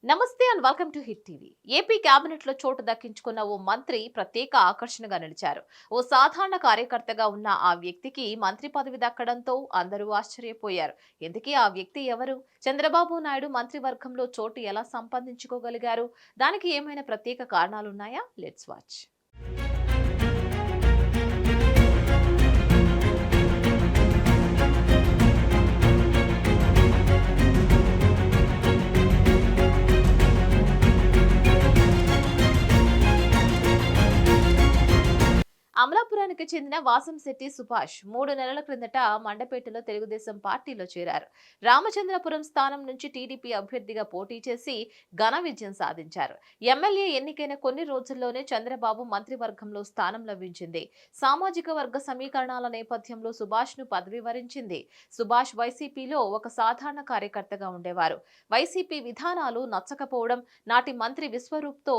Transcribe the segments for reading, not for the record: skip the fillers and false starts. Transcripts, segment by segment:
నమస్తే and welcome to hit TV. AP cabinet లో చోటు దక్కించుకున్న ఓ మంత్రి ప్రత్యేక ఆకర్షణగా నిలిచారు. ఓ సాధారణ కార్యకర్తగా ఉన్న ఆ వ్యక్తికి మంత్రి పదవి దక్కడంతో అందరూ ఆశ్చర్యపోయారు. ఇంతకీ ఆ వ్యక్తి ఎవరు? చంద్రబాబు నాయుడు మంత్రివర్గంలో చోటు ఎలా సంపాదించుకోగలిగారు? దానికి ఏమైనా ప్రత్యేక కారణాలున్నాయా? Let's watch. అమలాపురానికి చెందిన వాసంశెట్టి సుభాష్ 3 నెలల క్రిందట మండపేటలో తెలుగుదేశం పార్టీలో చేరారు. రామచంద్రపురం స్థానం నుంచి టీడీపీ అభ్యర్థిగా పోటీ చేసి ఘన విజయం సాధించారు. ఎమ్మెల్యే ఎన్నికైన కొన్ని రోజుల్లోనే చంద్రబాబు మంత్రివర్గంలో స్థానం లభించింది. సామాజిక వర్గ సమీకరణాల నేపథ్యంలో సుభాష్ ను పదవి వరించింది. సుభాష్ వైసీపీలో ఒక సాధారణ కార్యకర్తగా ఉండేవారు. వైసీపీ విధానాలు నచ్చకపోవడం, నాటి మంత్రి విశ్వరూప్తో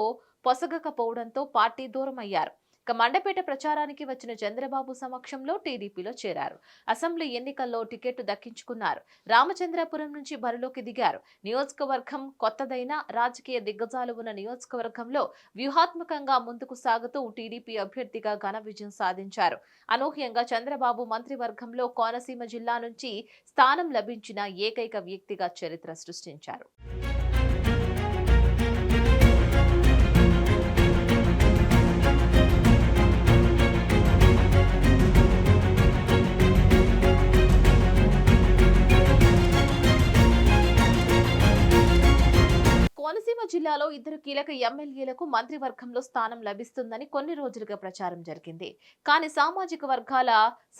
పొసగకపోవడంతో పార్టీ దూరమయ్యారు. ఇక మండపేట ప్రచారానికి వచ్చిన చంద్రబాబు సమక్షంలో టీడీపీలో చేరారు. అసెంబ్లీ ఎన్నికల్లో టికెట్ దక్కించుకున్నారు. రామచంద్రపురం నుంచి బరిలోకి దిగారు. నియోజకవర్గం కొత్తదైన రాజకీయ దిగ్గజాలు ఉన్న నియోజకవర్గంలో వ్యూహాత్మకంగా ముందుకు సాగుతూ టీడీపీ అభ్యర్థిగా ఘన విజయం సాధించారు. అనూహ్యంగా చంద్రబాబు మంత్రివర్గంలో కోనసీమ జిల్లా నుంచి స్థానం లభించిన ఏకైక వ్యక్తిగా చరిత్ర సృష్టించారు. కోనసీమ జిల్లాలో ఇద్దరు కీలక ఎమ్మెల్యేలకు మంత్రివర్గంలో స్థానం లభిస్తుందని కొన్ని రోజులుగా ప్రచారం జరిగింది. కానీ సామాజిక వర్గాల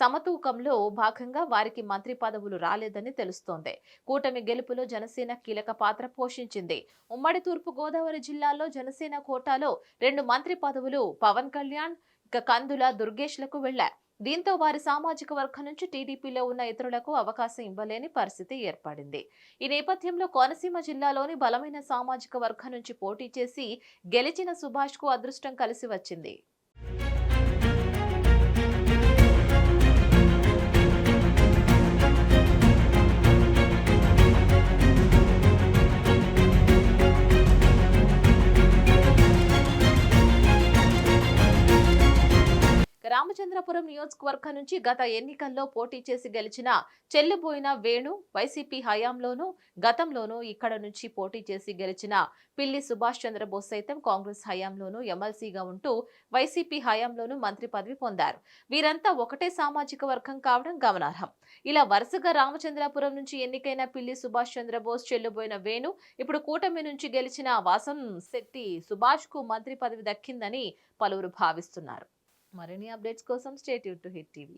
సమతూకంలో భాగంగా వారికి మంత్రి పదవులు రాలేదని తెలుస్తోంది. కూటమి గెలుపులో జనసేన కీలక పాత్ర పోషించింది. ఉమ్మడి తూర్పు గోదావరి జిల్లాలో జనసేన కోటాలో 2 మంత్రి పదవులు పవన్ కళ్యాణ్, కందుల దుర్గేష్లకు వెళ్లాయి. దీంతో వారి సామాజిక వర్గం నుంచి టీడీపీలో ఉన్న ఇతరులకు అవకాశం ఇవ్వలేని పరిస్థితి ఏర్పడింది. ఈ నేపథ్యంలో కోనసీమ జిల్లాలోని బలమైన సామాజిక వర్గం నుంచి పోటీ చేసి గెలిచిన సుభాష్ కు అదృష్టం కలిసి వచ్చింది. రామచంద్రపురం నియోజకవర్గం నుంచి గత ఎన్నికల్లో పోటీ చేసి గెలిచిన చెల్లిబోయిన వేణు వైసీపీ హయాంలోనూ గతంలోనూ ఇక్కడ నుంచి పోటీ చేసి గెలిచిన పిల్లి సుభాష్ చంద్రబోస్ సైతం కాంగ్రెస్ హయాంలోనూ ఎమ్మెల్సీగా ఉంటూ వైసీపీ హయాంలోనూ మంత్రి పదవి పొందారు. వీరంతా ఒకటే సామాజిక వర్గం కావడం గమనార్హం. ఇలా వరుసగా రామచంద్రపురం నుంచి ఎన్నికైన పిల్లి సుభాష్ చంద్రబోస్, చెల్లిబోయిన వేణు, ఇప్పుడు కూటమి నుంచి గెలిచిన వాసం శెట్టి సుభాష్ కు మంత్రి పదవి దక్కిందని పలువురు భావిస్తున్నారు. మరిన్ని అప్డేట్స్ కోసం stay tune to hit TV.